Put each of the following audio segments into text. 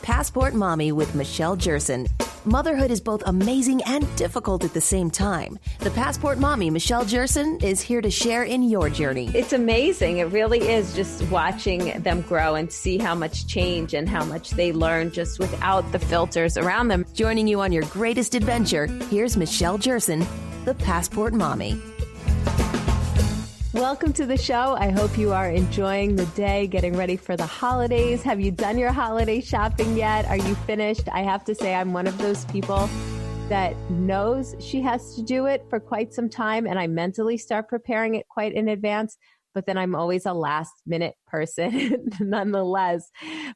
Passport Mommy with Michelle Jerson. Motherhood is both amazing and difficult at the same time. The Passport Mommy, Michelle Jerson, is here to share in your journey. It's amazing. It really is, just watching them grow and see how much change and how much they learn just without the filters around them. Joining you on your greatest adventure, here's Michelle Jerson, the Passport Mommy. Welcome to the show. I hope you are enjoying the day, getting ready for the holidays. Have you done your holiday shopping yet? Are you finished? I have to say I'm one of those people that knows she has to do it for quite some time, and I mentally start preparing it quite in advance. But then I'm always a last minute person nonetheless.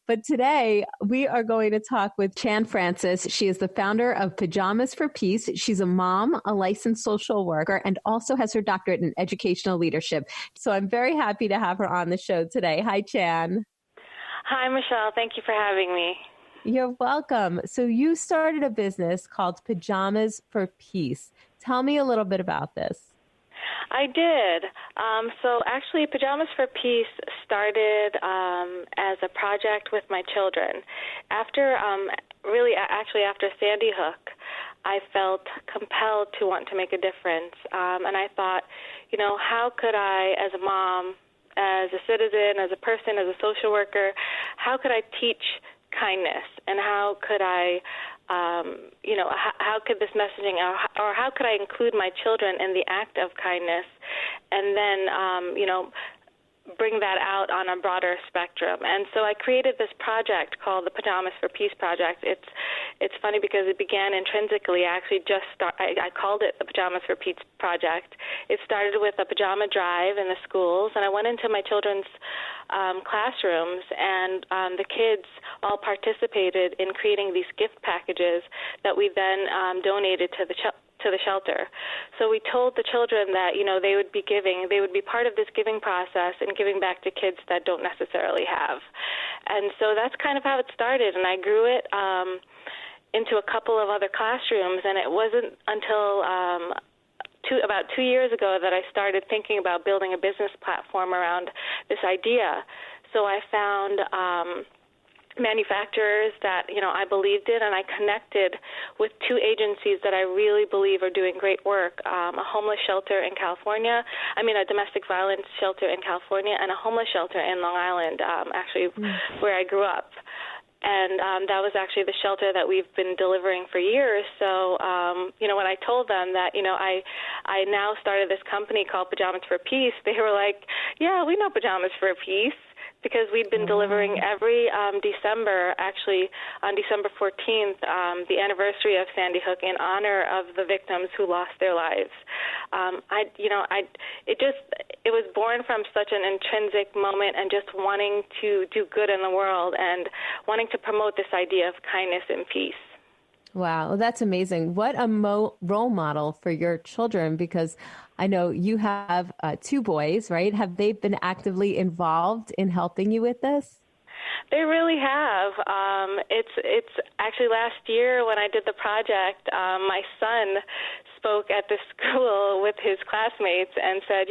But today we are going to talk with Chan Francis. She is the founder of Pajamas for Peace. She's a mom, a licensed social worker, and also has her doctorate in educational leadership. So I'm very happy to have her on the show today. Hi, Chan. Hi, Michelle. Thank you for having me. You're welcome. So you started a business called Pajamas for Peace. Tell me a little bit about this. I did. So actually, Pajamas for Peace started as a project with my children. After Sandy Hook, I felt compelled to want to make a difference. And I thought, how could I, as a mom, as a citizen, as a person, as a social worker, how could I teach kindness? And how could I how could this messaging, or how could I include my children in the act of kindness, and then, bring that out on a broader spectrum? And so I created this project called the Pajamas for Peace Project. It's funny because it began intrinsically. I called it the Pajamas for Peace Project. It started with a pajama drive in the schools, and I went into my children's classrooms, and the kids all participated in creating these gift packages that we then donated to the shelter. So we told the children that, they would be part of this giving process and giving back to kids that don't necessarily have. And so that's kind of how it started, and I grew it into a couple of other classrooms, and it wasn't until about 2 years ago that I started thinking about building a business platform around this idea. So I found manufacturers that, I believed in, and I connected with two agencies that I really believe are doing great work, a homeless shelter in California, a domestic violence shelter in California, and a homeless shelter in Long Island, where I grew up. And that was actually the shelter that we've been delivering for years. So, when I told them that, I now started this company called Pajamas for Peace, they were like, yeah, we know Pajamas for Peace, because we'd been delivering every December, actually on December 14th, the anniversary of Sandy Hook, in honor of the victims who lost their lives. It was born from such an intrinsic moment and just wanting to do good in the world and wanting to promote this idea of kindness and peace. Wow, well, that's amazing. What a role model for your children, because I know you have two boys, right? Have they been actively involved in helping you with this? They really have. It's actually last year when I did the project, my son spoke at the school with his classmates and said,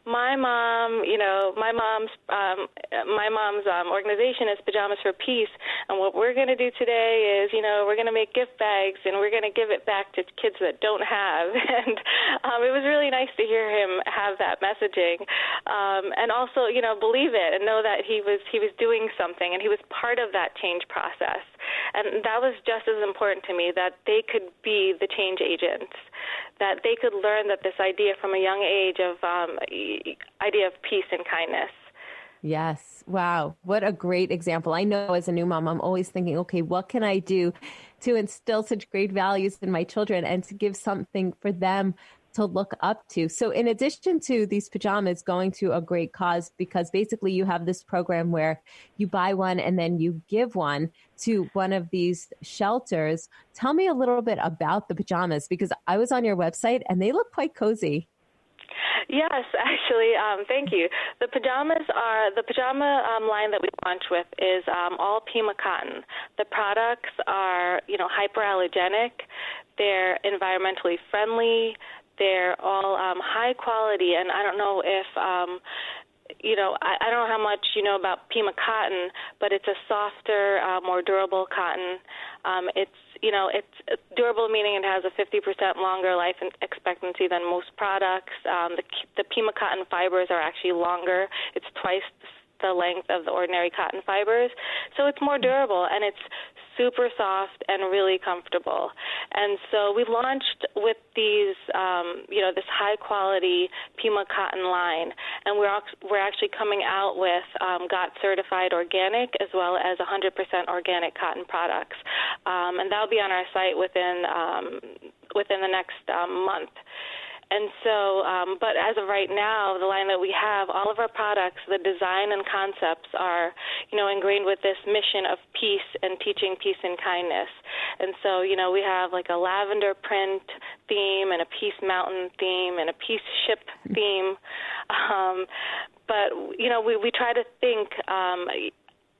my mom's organization is Pajamas for Peace, and what we're going to do today is, we're going to make gift bags and we're going to give it back to kids that don't have. And it was really nice to hear him have that messaging, and also, believe it and know that he was doing something and he was part of that change process. And that was just as important to me, that they could be the change agents, that they could learn that this idea from a young age of idea of peace and kindness. Yes. Wow. What a great example. I know as a new mom, I'm always thinking, okay, what can I do to instill such great values in my children and to give something for them to look up to? So in addition to these pajamas going to a great cause, because basically you have this program where you buy one and then you give one to one of these shelters. Tell me a little bit about the pajamas, because I was on your website and they look quite cozy. Yes, actually, thank you. The pajama line that we launch with is all Pima cotton. The products are, hyperallergenic. They're environmentally friendly. They're all high quality, and I don't know if I don't know how much you know about Pima cotton, but it's a softer, more durable cotton. It's durable, meaning it has a 50% longer life expectancy than most products. The Pima cotton fibers are actually longer. It's twice the length of the ordinary cotton fibers. So it's more durable, and it's super soft and really comfortable. And so we launched with these, this high-quality Pima cotton line, and we're actually coming out with GOT certified organic as well as 100% organic cotton products, and that'll be on our site within the next month. And so, but as of right now, the line that we have, all of our products, the design and concepts are, ingrained with this mission of peace and teaching peace and kindness. And so, we have like a lavender print theme and a peace mountain theme and a peace ship theme. But, we try to think,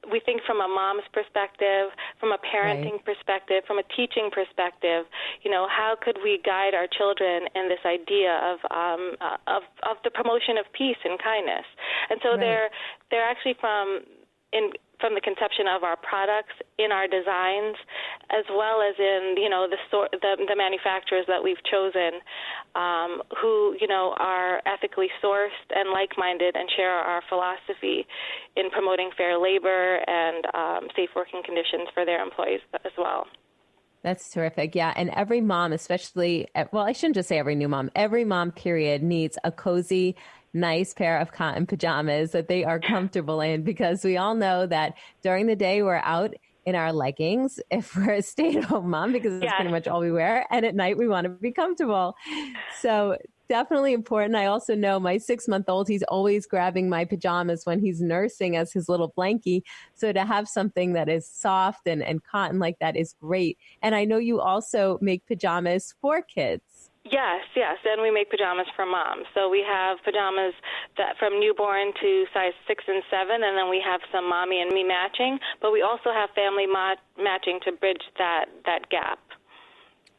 we think from a mom's perspective, from a parenting perspective, from a teaching perspective. How could we guide our children in this idea of the promotion of peace and kindness? And so they're actually from the conception of our products, in our designs, as well as in the manufacturers that we've chosen, who are ethically sourced and like-minded and share our philosophy in promoting fair labor and safe working conditions for their employees as well. That's terrific. Yeah. And every mom, especially, well, I shouldn't just say every new mom, every mom, period, needs a cozy, nice pair of cotton pajamas that they are comfortable in, because we all know that during the day we're out in our leggings if we're a stay-at-home mom, because that's pretty much all we wear. And at night we want to be comfortable. So definitely important. I also know my 6-month-old, he's always grabbing my pajamas when he's nursing as his little blankie. So to have something that is soft and cotton like that is great. And I know you also make pajamas for kids. Yes, and we make pajamas for moms. So we have pajamas that from newborn to size 6 and 7, and then we have some mommy and me matching, but we also have family matching to bridge that gap.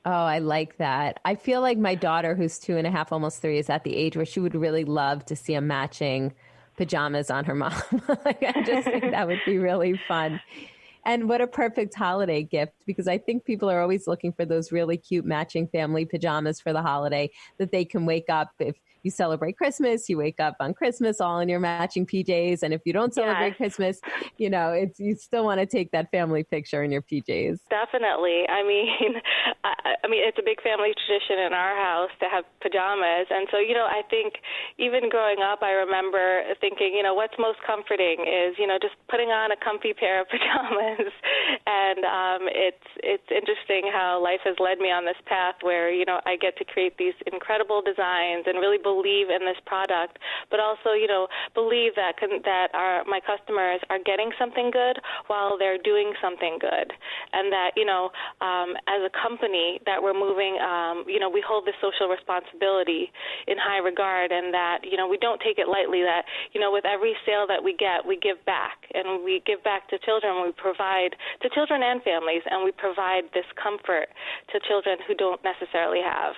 Oh, I like that. I feel like my daughter, who's 2.5, almost 3, is at the age where she would really love to see a matching pajamas on her mom. I just think that would be really fun. And what a perfect holiday gift, because I think people are always looking for those really cute matching family pajamas for the holiday that they can wake up. If you celebrate Christmas, you wake up on Christmas all in your matching PJs. And if you don't celebrate Christmas, you still want to take that family picture in your PJs. Definitely. I mean, it's a big family tradition in our house to have pajamas. And so, I think even growing up, I remember thinking, what's most comforting is, just putting on a comfy pair of pajamas. And it's interesting how life has led me on this path where, I get to create these incredible designs and really believe in this product, but also, believe that my customers are getting something good while they're doing something good. And that, as a company that we're moving, we hold this social responsibility in high regard, and that, we don't take it lightly, that, with every sale that we get, we give back, and we give back to children. We provide to children and families, and we provide this comfort to children who don't necessarily have.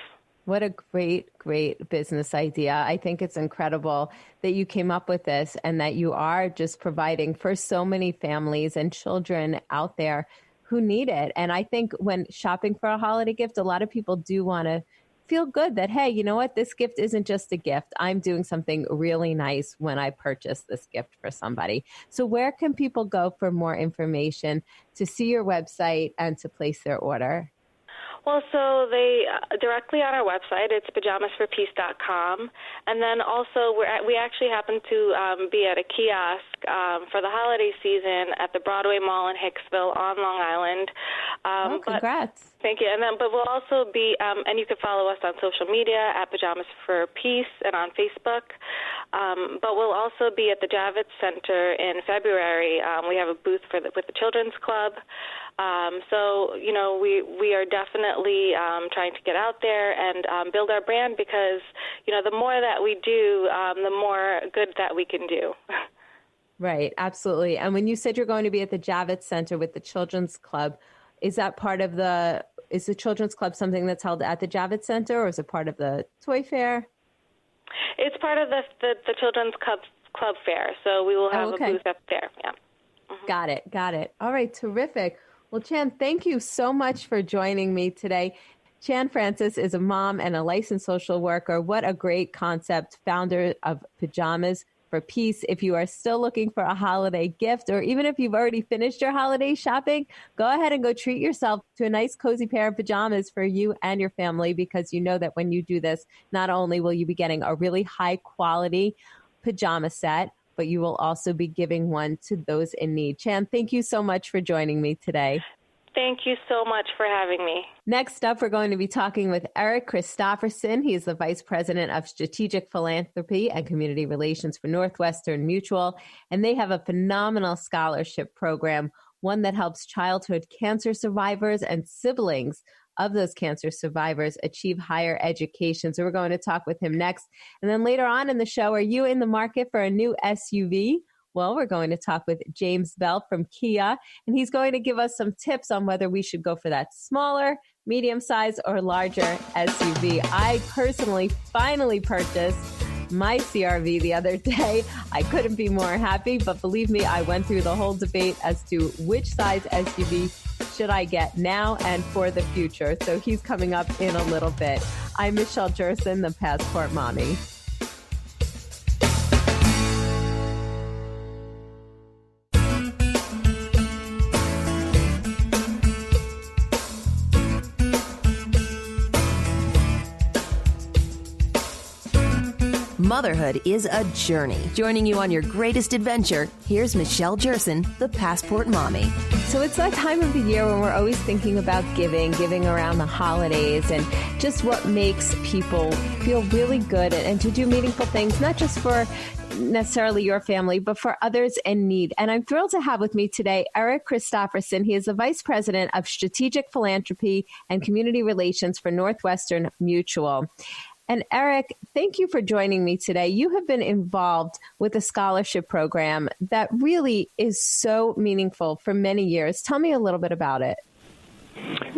What a great, great business idea. I think it's incredible that you came up with this and that you are just providing for so many families and children out there who need it. And I think when shopping for a holiday gift, a lot of people do want to feel good that, hey, you know what? This gift isn't just a gift. I'm doing something really nice when I purchase this gift for somebody. So where can people go for more information, to see your website and to place their order? Well, so they directly on our website, it's pajamasforpeace.com. And then also we actually happen to be at a kiosk for the holiday season at the Broadway Mall in Hicksville on Long Island. Congrats. Thank you. And then, but we'll also be, and you can follow us on social media at Pajamas for Peace and on Facebook. But we'll also be at the Javits Center in February. We have a booth with the Children's Club. So, we are definitely trying to get out there and build our brand, because, the more that we do, the more good that we can do. Right. Absolutely. And when you said you're going to be at the Javits Center with the Children's Club, is that part of is the Children's Club something that's held at the Javits Center, or is it part of the Toy Fair? It's part of the Children's Club club fair. So we will have a booth up there. Yeah. Mm-hmm. Got it. All right, terrific. Well, Chan, thank you so much for joining me today. Chan Francis is a mom and a licensed social worker. What a great concept, founder of Pajamas for Peace. If you are still looking for a holiday gift, or even if you've already finished your holiday shopping, go ahead and go treat yourself to a nice cozy pair of pajamas for you and your family, because you know that when you do this, not only will you be getting a really high quality pajama set, but you will also be giving one to those in need. Chan, thank you so much for joining me today. Thank you so much for having me. Next up, we're going to be talking with Eric Christophersen. He is the Vice President of Strategic Philanthropy and Community Relations for Northwestern Mutual, and they have a phenomenal scholarship program, one that helps childhood cancer survivors and siblings of those cancer survivors achieve higher education. So we're going to talk with him next. And then later on in the show, are you in the market for a new SUV? Well, we're going to talk with James Bell from Kia, and he's going to give us some tips on whether we should go for that smaller, medium-sized, or larger SUV. I personally finally purchased my CRV the other day. I couldn't be more happy, but believe me, I went through the whole debate as to which size SUV should I get now and for the future. So he's coming up in a little bit. I'm Michelle Jerson, the Passport Mommy. Motherhood is a journey. Joining you on your greatest adventure, here's Michelle Jerson, the Passport Mommy. So it's that time of the year when we're always thinking about giving around the holidays, and just what makes people feel really good and to do meaningful things, not just for necessarily your family, but for others in need. And I'm thrilled to have with me today Eric Christophersen. He is the Vice President of Strategic Philanthropy and Community Relations for Northwestern Mutual. And Eric, thank you for joining me today. You have been involved with a scholarship program that really is so meaningful for many years. Tell me a little bit about it.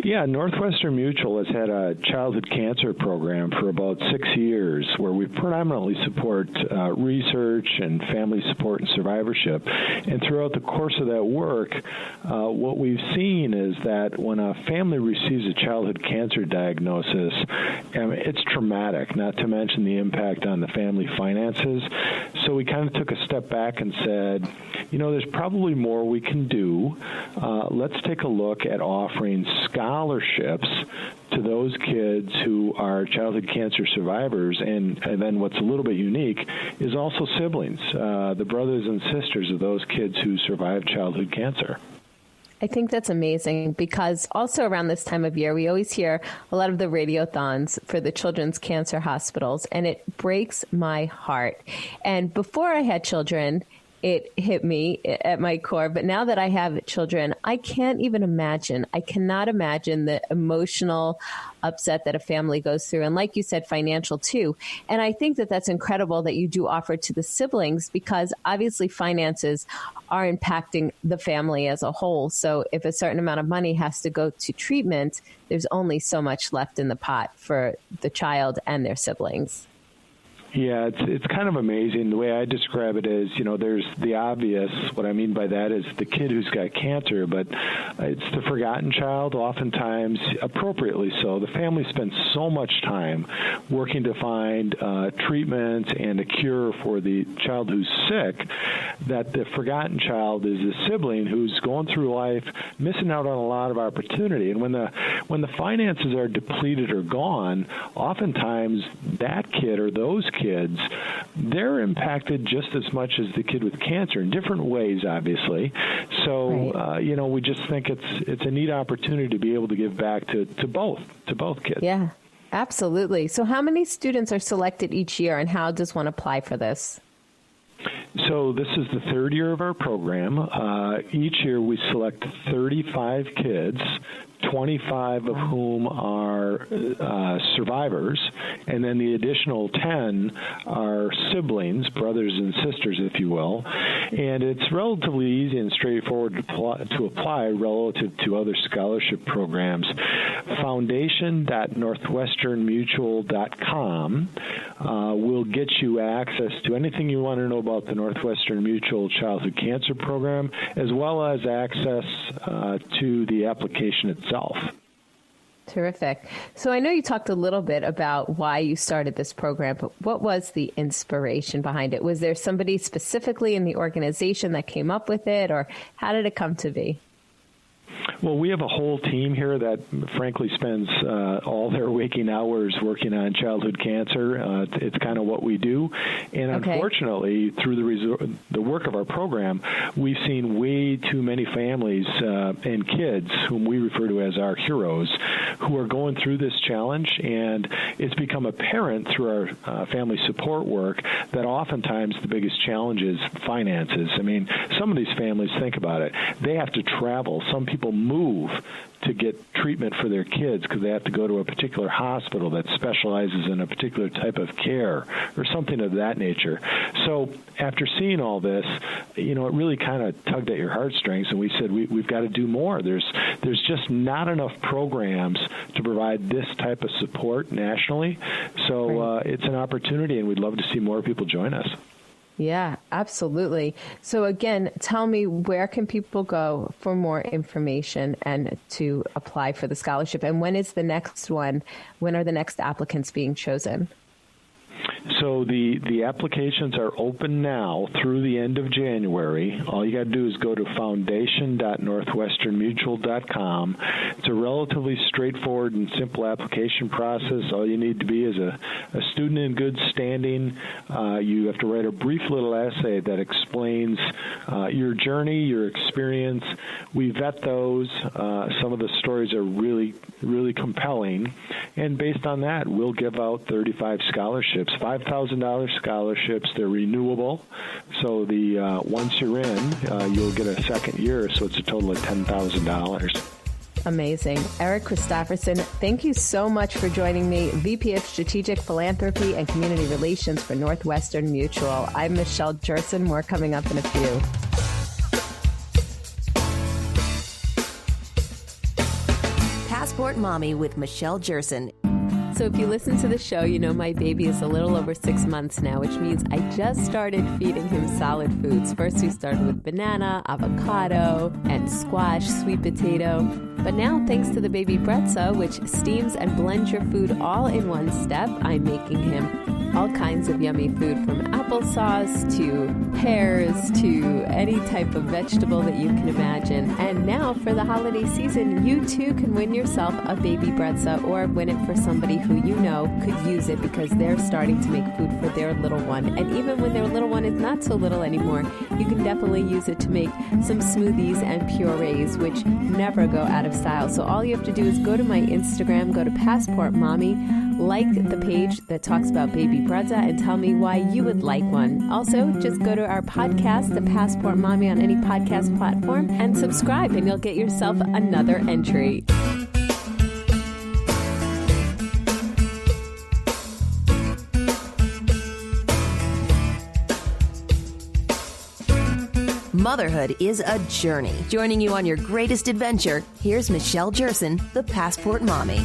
Yeah, Northwestern Mutual has had a childhood cancer program for about 6 years where we predominantly support research and family support and survivorship. And throughout the course of that work, what we've seen is that when a family receives a childhood cancer diagnosis, it's traumatic, not to mention the impact on the family finances. So we kind of took a step back and said, you know, there's probably more we can do. Let's take a look at offering scholarships to those kids who are childhood cancer survivors, and then what's a little bit unique is also siblings, the brothers and sisters of those kids who survived childhood cancer. I think that's amazing, because also around this time of year, we always hear a lot of the radiothons for the children's cancer hospitals, and it breaks my heart. And before I had children, it hit me at my core. But now that I have children, I can't even imagine. I cannot imagine the emotional upset that a family goes through. And like you said, financial too. And I think that that's incredible that you do offer to the siblings, because obviously finances are impacting the family as a whole. So if a certain amount of money has to go to treatment, there's only so much left in the pot for the child and their siblings. Yeah, it's kind of amazing. The way I describe it is, you know, there's the obvious. What I mean by that is the kid who's got cancer, but it's the forgotten child, oftentimes appropriately so. The family spends so much time working to find treatment and a cure for the child who's sick that the forgotten child is a sibling who's going through life missing out on a lot of opportunity. And when the finances are depleted or gone, oftentimes that kid or those kids, they're impacted just as much as the kid with cancer in different ways, obviously. So, right. You know, we just think it's a neat opportunity to be able to give back to both kids. Yeah, absolutely. So how many students are selected each year, and how does one apply for this? So this is the third year of our program. Each year we select 35 kids 25 of whom are survivors, and then the additional 10 are siblings, brothers and sisters, if you will. And it's relatively easy and straightforward to apply relative to other scholarship programs. Foundation.northwesternmutual.com will get you access to anything you want to know about the Northwestern Mutual Childhood Cancer Program, as well as access to the application itself. Terrific. So I know you talked a little bit about why you started this program, but what was the inspiration behind it? Was there somebody specifically in the organization that came up with it, or how did it come to be? Well, we have a whole team here that, frankly, spends all their waking hours working on childhood cancer. It's kind of what we do. And unfortunately, through the work of our program, we've seen way too many families and kids, whom we refer to as our heroes, who are going through this challenge. And it's become apparent through our family support work that oftentimes the biggest challenge is finances. I mean, some of these families, think about it, they have to travel. Some people move to get treatment for their kids because they have to go to a particular hospital that specializes in a particular type of care or something of that nature. So after seeing all this, it really kind of tugged at your heartstrings, and we said we've got to do more. There's just not enough programs to provide this type of support nationally. So it's an opportunity, and we'd love to see more people join us. Yeah, absolutely. So again, tell me, where can people go for more information and to apply for the scholarship? And when is the next one? When are the next applicants being chosen? So the applications are open now through the end of January. All you got to do is go to foundation.northwesternmutual.com. It's a relatively straightforward and simple application process. All you need to be is a student in good standing. You have to write a brief little essay that explains your journey, your experience. We vet those. Some of the stories are really, really compelling. And based on that, we'll give out 35 scholarships, $5,000 scholarships. They're renewable. So once you're in, you'll get a second year. So it's a total of $10,000. Amazing. Eric Christophersen, thank you so much for joining me, VP of Strategic Philanthropy and Community Relations for Northwestern Mutual. I'm Michelle Jerson. More coming up in a few. Passport Mommy with Michelle Jerson. So if you listen to the show, you know my baby is a little over 6 months now, which means I just started feeding him solid foods. First, we started with banana, avocado, and squash, sweet potato. But now, thanks to the Baby Brezza, which steams and blends your food all in one step, I'm making him all kinds of yummy food, from applesauce to pears to any type of vegetable that you can imagine. And now for the holiday season, you too can win yourself a Baby Brezza, or win it for somebody who you know could use it because they're starting to make food for their little one. And even when their little one is not so little anymore, you can definitely use it to make some smoothies and purees, which never go out of style. So all you have to do is go to my Instagram, go to Passport Mommy, like the page that talks about Baby Brezza, and tell me why you would like one. Also, just go to our podcast, The Passport Mommy, on any podcast platform, and subscribe, and you'll get yourself another entry. Motherhood is a journey. Joining you on your greatest adventure, here's Michelle Jerson, the Passport Mommy.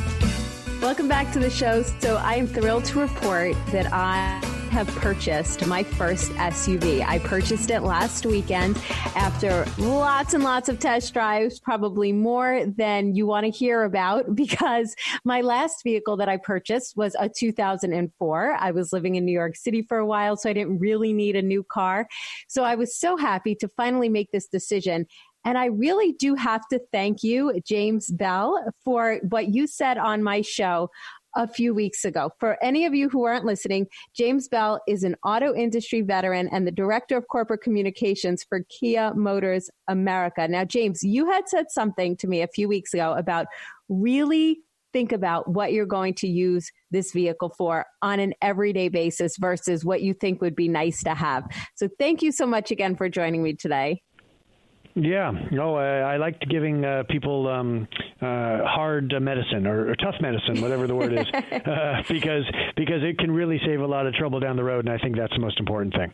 Welcome back to the show. So I'm thrilled to report that I have purchased my first SUV. I purchased it last weekend after lots and lots of test drives, probably more than you want to hear about, because my last vehicle that I purchased was a 2004. I was living in New York City for a while, so I didn't really need a new car. So I was so happy to finally make this decision. And I really do have to thank you, James Bell, for what you said on my show a few weeks ago. For any of you who aren't listening, James Bell is an auto industry veteran and the director of corporate communications for Kia Motors America. Now, James, you had said something to me a few weeks ago about really think about what you're going to use this vehicle for on an everyday basis versus what you think would be nice to have. So thank you so much again for joining me today. Yeah, no, I liked giving people hard medicine or tough medicine, whatever the word is, because it can really save a lot of trouble down the road, and I think that's the most important thing.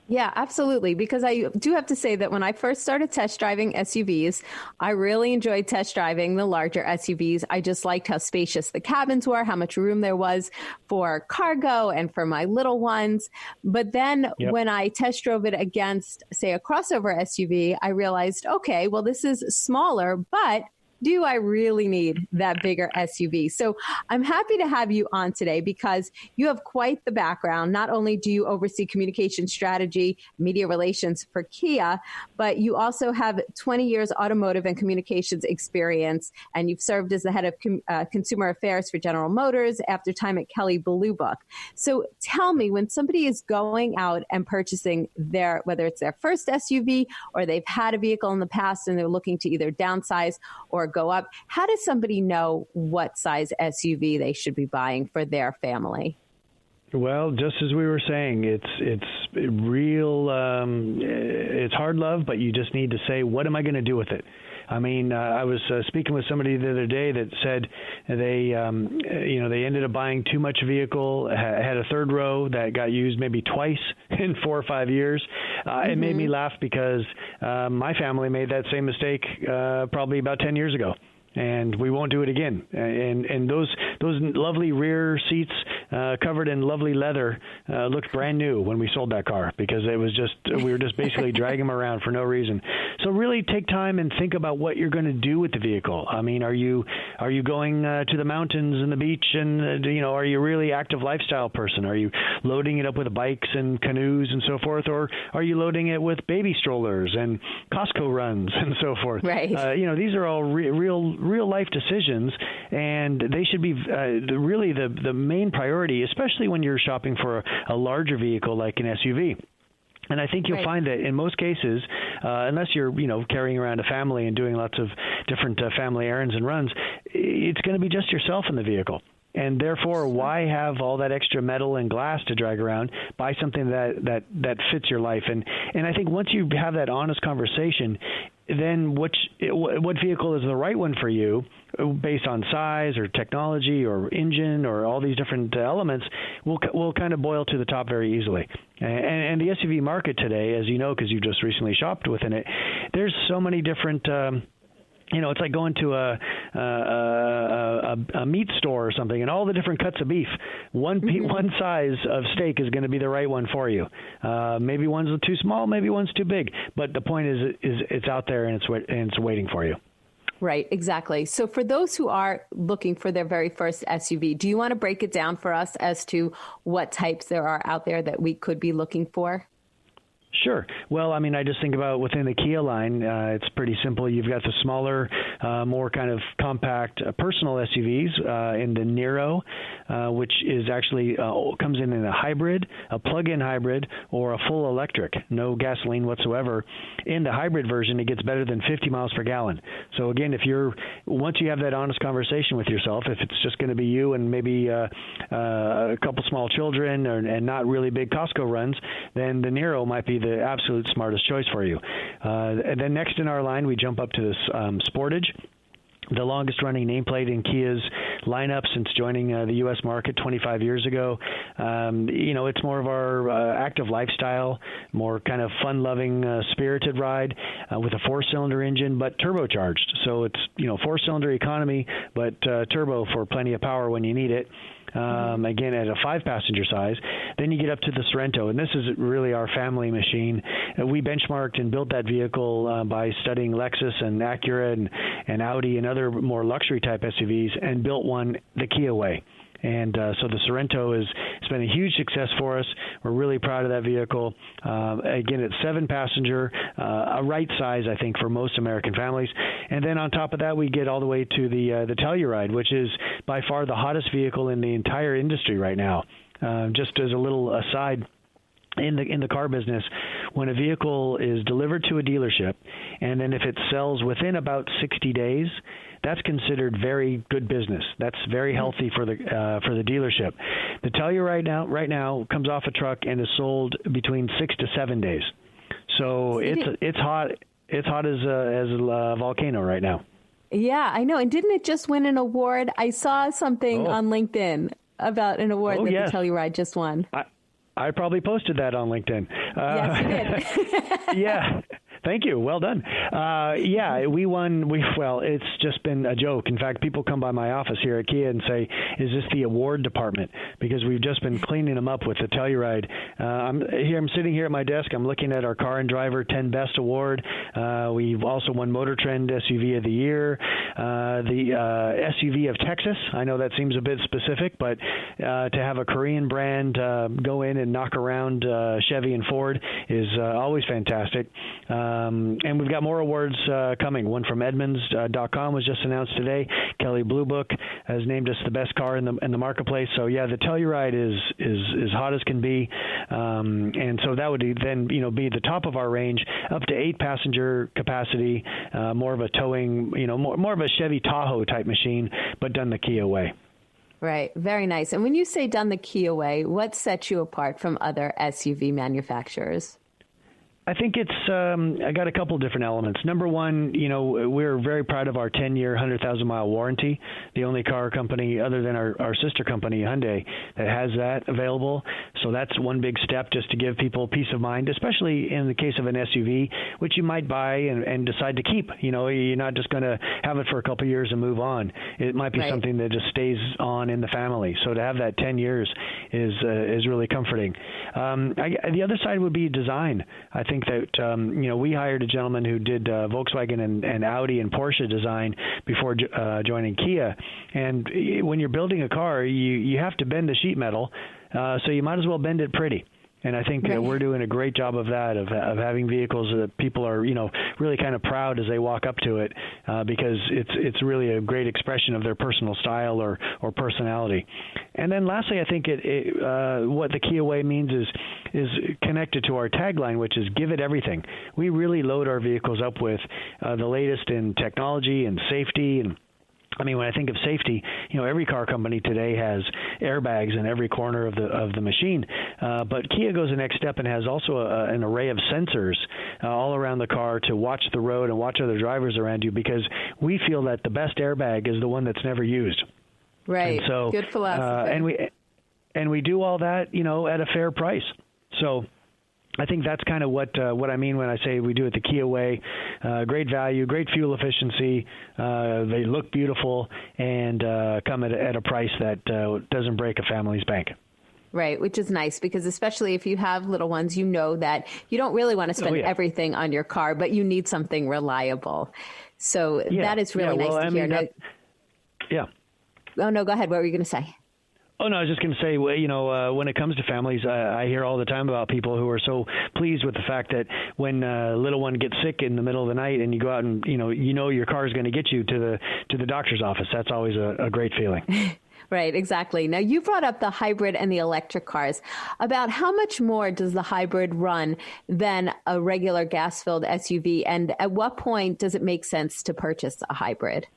Yeah, absolutely. Because I do have to say that when I first started test driving SUVs, I really enjoyed test driving the larger SUVs. I just liked how spacious the cabins were, how much room there was for cargo and for my little ones. But then when I test drove it against, say, a crossover SUV, I realized, okay, well, this is smaller, but do I really need that bigger SUV? So I'm happy to have you on today because you have quite the background. Not only do you oversee communication strategy, media relations for Kia, but you also have 20 years automotive and communications experience, and you've served as the head of consumer affairs for General Motors after time at Kelley Blue Book. So tell me, when somebody is going out and purchasing whether it's their first SUV or they've had a vehicle in the past and they're looking to either downsize or go up, how does somebody know what size SUV they should be buying for their family? Well, just as we were saying, it's real. It's hard love, but you just need to say, what am I going to do with it? I mean, I was speaking with somebody the other day that said they ended up buying too much vehicle, had a third row that got used maybe twice in 4 or 5 years. It made me laugh because my family made that same mistake probably about 10 years ago. And we won't do it again. And those lovely rear seats covered in lovely leather looked brand new when we sold that car because we were just basically dragging them around for no reason. So really take time and think about what you're going to do with the vehicle. I mean, are you going to the mountains and the beach, and are you a really active lifestyle person? Are you loading it up with bikes and canoes and so forth, or are you loading it with baby strollers and Costco runs and so forth? Right. These are all real life decisions, and they should be really the main priority, especially when you're shopping for a larger vehicle like an SUV. And I think you'll find that in most cases, unless you're, carrying around a family and doing lots of different family errands and runs, it's going to be just yourself in the vehicle. And therefore, why have all that extra metal and glass to drag around? Buy something that fits your life. And I think once you have that honest conversation, then what vehicle is the right one for you based on size or technology or engine or all these different elements will kind of boil to the top very easily. And the SUV market today, as you know, because you just recently shopped within it, there's so many different it's like going to a meat store or something, and all the different cuts of beef. One size of steak is going to be the right one for you. Maybe one's too small, maybe one's too big. But the point is it's out there and it's waiting for you. Right, exactly. So for those who are looking for their very first SUV, do you want to break it down for us as to what types there are out there that we could be looking for? Sure. Well, I mean, I just think about within the Kia line, it's pretty simple. You've got the smaller, more kind of compact personal SUVs in the Niro, which is actually comes in a hybrid, a plug-in hybrid, or a full electric, no gasoline whatsoever. In the hybrid version, it gets better than 50 miles per gallon. So again, once you have that honest conversation with yourself, if it's just going to be you and maybe a couple small children and not really big Costco runs, then the Niro might be the absolute smartest choice for you. And then next in our line, we jump up to this Sportage, the longest running nameplate in Kia's lineup since joining the U.S. market 25 years ago. It's more of our active lifestyle, more kind of fun-loving, spirited ride with a 4-cylinder engine, but turbocharged. So it's, 4-cylinder economy, but turbo for plenty of power when you need it. Again, at a 5-passenger size. Then you get up to the Sorento, and this is really our family machine. We benchmarked and built that vehicle by studying Lexus and Acura and Audi and other more luxury type SUVs and built one the Kia way. And so the Sorento it's been a huge success for us. We're really proud of that vehicle. Again, it's 7-passenger, a right size, I think, for most American families. And then on top of that, we get all the way to the Telluride, which is by far the hottest vehicle in the entire industry right now. Just as a little aside, in the car business, when a vehicle is delivered to a dealership, and then if it sells within about 60 days, that's considered very good business. That's very healthy for the dealership. The Telluride right now comes off a truck and is sold between 6 to 7 days. So it's hot. it's hot as a volcano right now. Yeah, I know. And didn't it just win an award? I saw something on LinkedIn about an award that the Telluride just won. I probably posted that on LinkedIn. Yes, you did. Yeah. Thank you. Well done. We won. Well, it's just been a joke. In fact, people come by my office here at Kia and say, "Is this the award department?" Because we've just been cleaning them up with the Telluride. I'm sitting here at my desk. I'm looking at our Car and Driver 10 Best Award. We've also won Motor Trend SUV of the Year, the SUV of Texas. I know that seems a bit specific, but to have a Korean brand go in and knock around Chevy and Ford is always fantastic. And we've got more awards coming. One from Edmunds.com was just announced today. Kelley Blue Book has named us the best car in the marketplace. So yeah, the Telluride is hot as can be, and so that would then be the top of our range, up to 8 passenger capacity, more of a towing, more of a Chevy Tahoe type machine, but done the Kia way. Right. Very nice. And when you say done the Kia way, what sets you apart from other SUV manufacturers? I think it's I got a couple different elements. Number one, we're very proud of our 10-year, 100,000-mile warranty. The only car company other than our sister company, Hyundai, that has that available. So that's one big step just to give people peace of mind, especially in the case of an SUV, which you might buy and decide to keep. You're not just going to have it for a couple of years and move on. It might be something that just stays on in the family. So to have that 10 years is really comforting. The other side would be design. I think that we hired a gentleman who did Volkswagen and Audi and Porsche design before joining Kia. And when you're building a car, you have to bend the sheet metal, so you might as well bend it pretty. And I think we're doing a great job of that, of having vehicles that people are, really kind of proud as they walk up to it, because it's really a great expression of their personal style or personality. And then lastly, I think what the Kia way means is connected to our tagline, which is give it everything. We really load our vehicles up with the latest in technology and safety. And when I think of safety, every car company today has airbags in every corner of the machine. But Kia goes the next step and has also an array of sensors all around the car to watch the road and watch other drivers around you, because we feel that the best airbag is the one that's never used. Right. And so, good philosophy. And we do all that, at a fair price. So I think that's kind of what I mean when I say we do it the Kia way. Great value, great fuel efficiency. They look beautiful and come at a price that doesn't break a family's bank. Right, which is nice, because especially if you have little ones, that you don't really want to spend everything on your car, but you need something reliable. So that is really nice to hear. Oh, no, go ahead. What were you going to say? Oh, no, I was just going to say, when it comes to families, I hear all the time about people who are so pleased with the fact that when a little one gets sick in the middle of the night and you go out and, your car is going to get you to the doctor's office. That's always a great feeling. Right, exactly. Now, you brought up the hybrid and the electric cars. About how much more does the hybrid run than a regular gas-filled SUV? And at what point does it make sense to purchase a hybrid?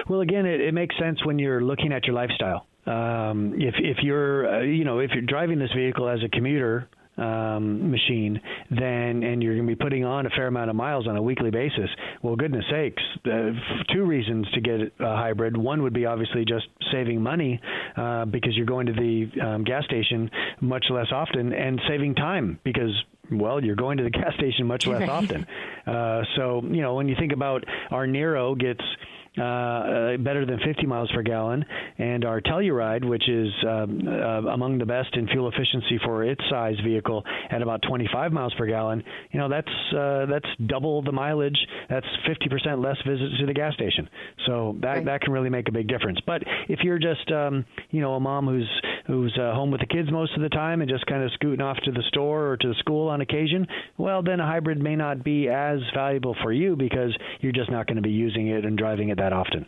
Well, again, it makes sense when you're looking at your lifestyle. If you're driving this vehicle as a commuter machine, and you're going to be putting on a fair amount of miles on a weekly basis, well, goodness sakes, 2 reasons to get a hybrid. One would be obviously just saving money because you're going to the gas station much less often, and saving time because, well, you're going to the gas station much less often. So, when you think about our Niro gets better than 50 miles per gallon, and our Telluride, which is among the best in fuel efficiency for its size vehicle, at about 25 miles per gallon, that's double the mileage. That's 50% less visits to the gas station. So that can really make a big difference. But if you're just a mom who's home with the kids most of the time and just kind of scooting off to the store or to the school on occasion, well, then a hybrid may not be as valuable for you because you're just not going to be using it and driving it that often.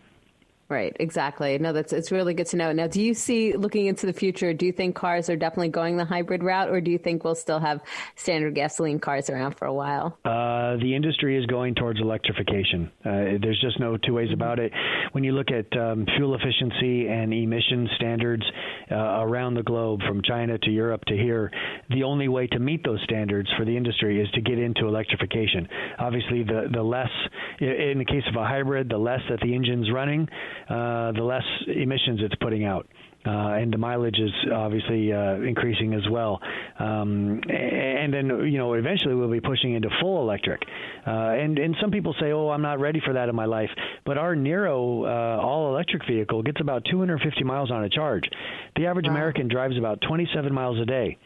Right, exactly. No, it's really good to know. Now, do you see, looking into the future, do you think cars are definitely going the hybrid route, or do you think we'll still have standard gasoline cars around for a while? The industry is going towards electrification. There's just no two ways about it. When you look at fuel efficiency and emission standards around the globe, from China to Europe to here, the only way to meet those standards for the industry is to get into electrification. Obviously, the less, in the case of a hybrid, the less that the engine's running, the less emissions it's putting out. And the mileage is obviously increasing as well. And then, eventually we'll be pushing into full electric. And some people say, I'm not ready for that in my life. But our Nero all-electric vehicle gets about 250 miles on a charge. The average American drives about 27 miles a day.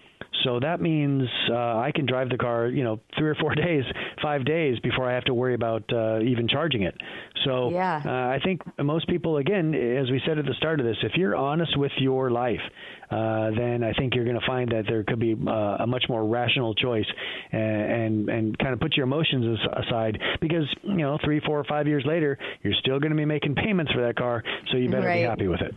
So that means I can drive the car, 3 or 4 days, 5 days before I have to worry about even charging it. So I think most people, again, as we said at the start of this, if you're honest with your life, then I think you're going to find that there could be a much more rational choice and kind of put your emotions aside, because, 3, 4, 5 years later, you're still going to be making payments for that car. So you better be happy with it.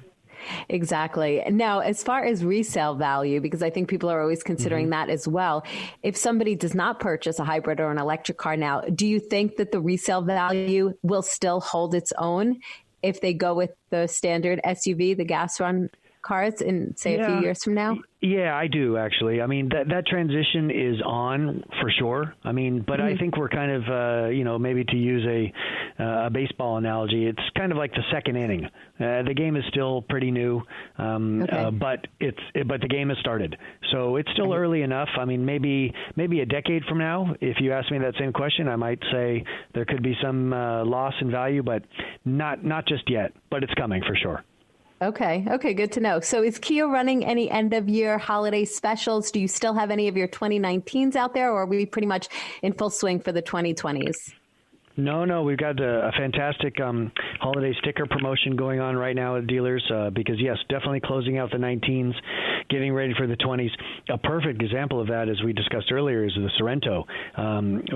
Exactly. Now, as far as resale value, because I think people are always considering that as well, if somebody does not purchase a hybrid or an electric car now, do you think that the resale value will still hold its own if they go with the standard SUV, the gas run cars, in, say, a few years from now? Yeah, I do, actually. I mean, that transition is on for sure. I mean, but I think we're kind of, maybe to use a baseball analogy, it's kind of like the second inning. The game is still pretty new, but the game has started. So it's still early enough. I mean, maybe a decade from now, if you ask me that same question, I might say there could be some loss in value, but not just yet. But it's coming for sure. Okay, good to know. So is Kia running any end-of-year holiday specials? Do you still have any of your 2019s out there, or are we pretty much in full swing for the 2020s? No, we've got a fantastic holiday sticker promotion going on right now at dealers because, yes, definitely closing out the 19s, getting ready for the 20s. A perfect example of that, as we discussed earlier, is the Sorento.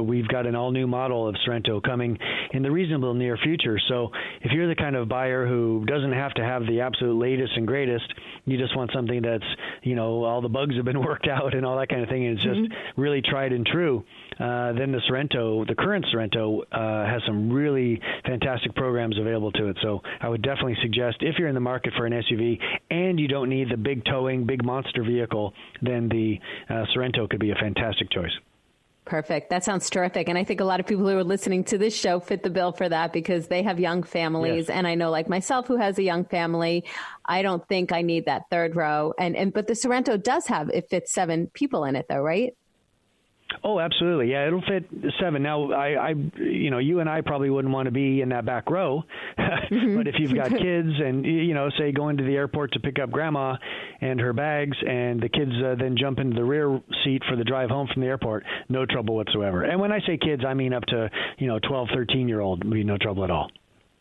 We've got an all-new model of Sorento coming in the reasonable near future. So if you're the kind of buyer who doesn't have to have the absolute latest and greatest, you just want something that's, all the bugs have been worked out and all that kind of thing, and it's just really tried and true, then the Sorento, the current Sorento, has some really fantastic programs available to it. So I would definitely suggest, if you're in the market for an SUV and you don't need the big towing, big monster vehicle, then the Sorento could be a fantastic choice. Perfect. That sounds terrific. And I think a lot of people who are listening to this show fit the bill for that, because they have young families. Yes. And I know, like myself, who has a young family, I don't think I need that third row. But the Sorento does have, it fits 7 people in it though, right? Oh, absolutely. Yeah, it'll fit 7. Now, you and I probably wouldn't want to be in that back row, but if you've got kids and, say going to the airport to pick up grandma and her bags, and the kids then jump into the rear seat for the drive home from the airport, no trouble whatsoever. And when I say kids, I mean up to, 12, 13-year-old, would be no trouble at all.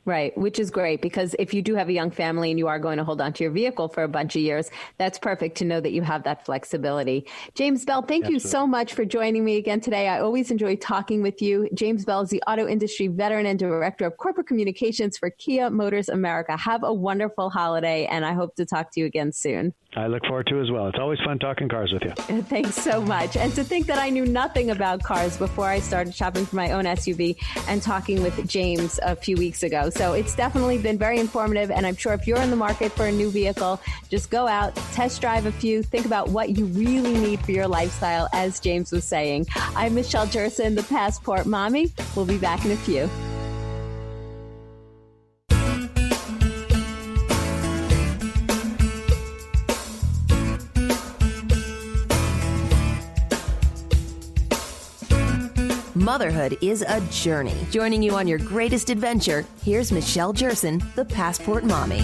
Right, which is great, because if you do have a young family and you are going to hold on to your vehicle for a bunch of years, that's perfect to know that you have that flexibility. James Bell, thank you so much for joining me again today. I always enjoy talking with you. James Bell is the auto industry veteran and director of corporate communications for Kia Motors America. Have a wonderful holiday, and I hope to talk to you again soon. I look forward to it as well. It's always fun talking cars with you. Thanks so much. And to think that I knew nothing about cars before I started shopping for my own SUV and talking with James a few weeks ago. So it's definitely been very informative. And I'm sure if you're in the market for a new vehicle, just go out, test drive a few, think about what you really need for your lifestyle, as James was saying. I'm Michelle Jerson, the Passport Mommy. We'll be back in a few. Motherhood is a journey. Joining you on your greatest adventure, here's Michelle Jerson, the Passport Mommy.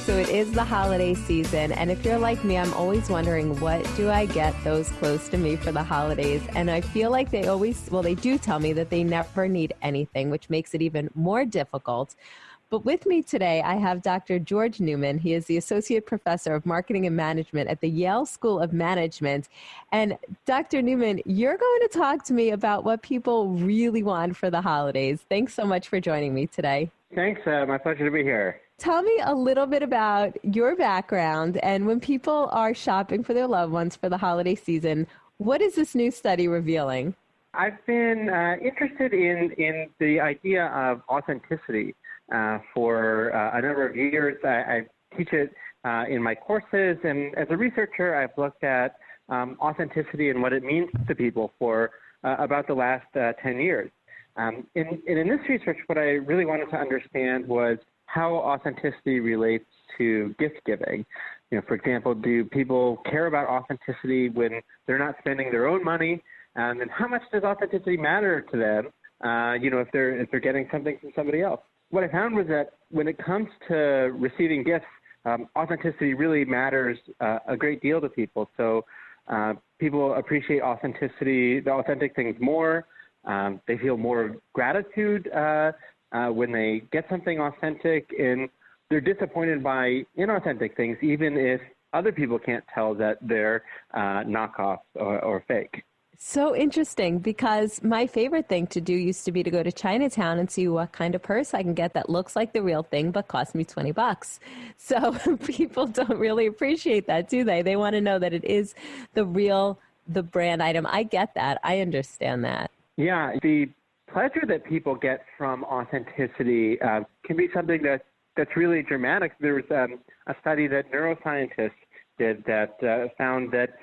So it is the holiday season, and if you're like me, I'm always wondering, what do I get those close to me for the holidays? And I feel like they do tell me that they never need anything, which makes it even more difficult. But with me today, I have Dr. George Newman. He is the Associate Professor of Marketing and Management at the Yale School of Management. And Dr. Newman, you're going to talk to me about what people really want for the holidays. Thanks so much for joining me today. Thanks. My pleasure to be here. Tell me a little bit about your background and when people are shopping for their loved ones for the holiday season, what is this new study revealing? I've been interested in the idea of authenticity for a number of years. I teach it in my courses, and as a researcher, I've looked at authenticity and what it means to people for about the last 10 years. In this research, what I really wanted to understand was how authenticity relates to gift giving. For example, do people care about authenticity when they're not spending their own money? And how much does authenticity matter to them, if they're getting something from somebody else? What I found was that when it comes to receiving gifts, authenticity really matters a great deal to people. So people appreciate authenticity, the authentic things more. They feel more gratitude when they get something authentic, and they're disappointed by inauthentic things, even if other people can't tell that they're knockoffs or fake. So interesting, because my favorite thing to do used to be to go to Chinatown and see what kind of purse I can get that looks like the real thing but costs me $20. So people don't really appreciate that, do they? They want to know that it is the brand item. I get that. I understand that. Yeah, the pleasure that people get from authenticity can be something that's really dramatic. There was a study that neuroscientists did that found that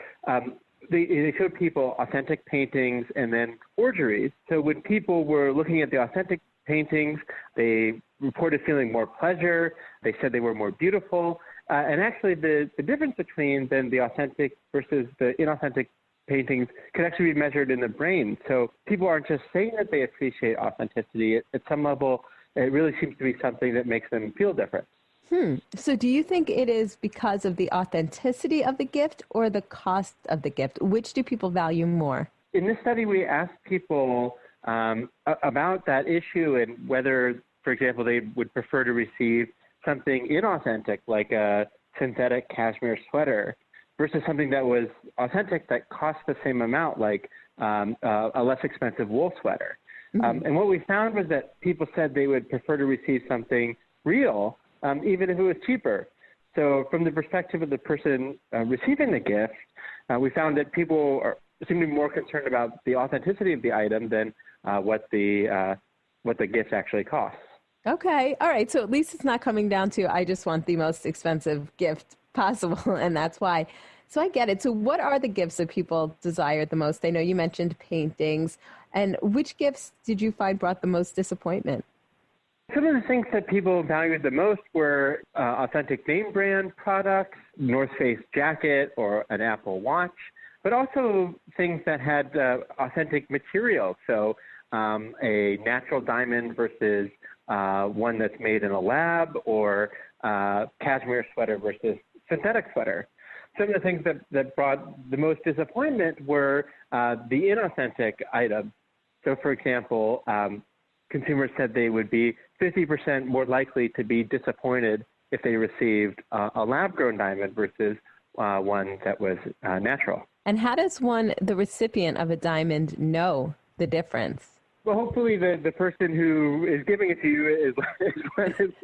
they showed people authentic paintings and then forgeries. So when people were looking at the authentic paintings, they reported feeling more pleasure. They said they were more beautiful. And actually the difference between then the authentic versus the inauthentic paintings could actually be measured in the brain. So people aren't just saying that they appreciate authenticity. At some level, it really seems to be something that makes them feel different. So do you think it is because of the authenticity of the gift or the cost of the gift? Which do people value more? In this study, we asked people about that issue and whether, for example, they would prefer to receive something inauthentic, like a synthetic cashmere sweater, versus something that was authentic that cost the same amount, like a less expensive wool sweater. And what we found was that people said they would prefer to receive something real, even if it was cheaper. So from the perspective of the person receiving the gift, we found that people seem to be more concerned about the authenticity of the item than what the gift actually costs. Okay. All right. So at least it's not coming down to, I just want the most expensive gift possible, and that's why. So I get it. So what are the gifts that people desire the most? I know you mentioned paintings. And which gifts did you find brought the most disappointment? Some of the things that people valued the most were authentic name brand products, North Face jacket or an Apple Watch, but also things that had authentic material. So a natural diamond versus one that's made in a lab, or cashmere sweater versus synthetic sweater. Some of the things that brought the most disappointment were the inauthentic items. So, for example, consumers said they would be 50% more likely to be disappointed if they received a lab-grown diamond versus one that was natural. And how does the recipient of a diamond, know the difference? Well, hopefully the person who is giving it to you is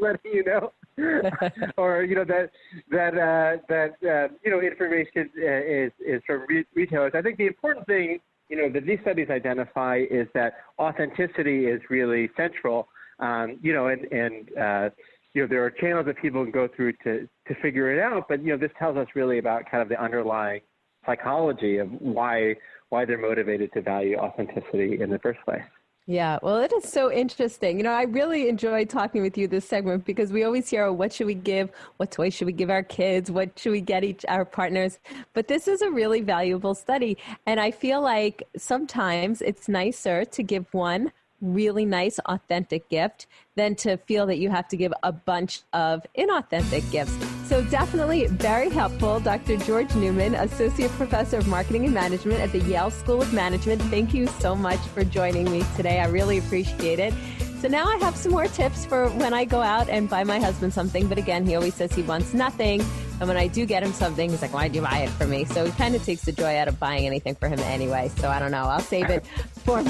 letting you know, or that information is from retailers. I think the important thing that these studies identify is that authenticity is really central. There are channels that people can go through to figure it out, but this tells us really about kind of the underlying psychology of why they're motivated to value authenticity in the first place. Yeah, well, it is so interesting. I really enjoyed talking with you this segment because we always hear, what should we give? What toys should we give our kids? What should we get our partners? But this is a really valuable study. And I feel like sometimes it's nicer to give one really nice, authentic gift than to feel that you have to give a bunch of inauthentic gifts. So definitely very helpful. Dr. George Newman, Associate Professor of Marketing and Management at the Yale School of Management. Thank you so much for joining me today. I really appreciate it. So now I have some more tips for when I go out and buy my husband something. But again, he always says he wants nothing. And when I do get him something, he's like, why'd you buy it for me? So it kind of takes the joy out of buying anything for him anyway. So I don't know. I'll save it for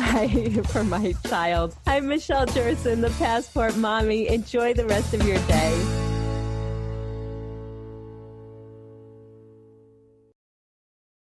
my child. I'm Michelle Jerson, the Passport Mommy. Enjoy the rest of your day.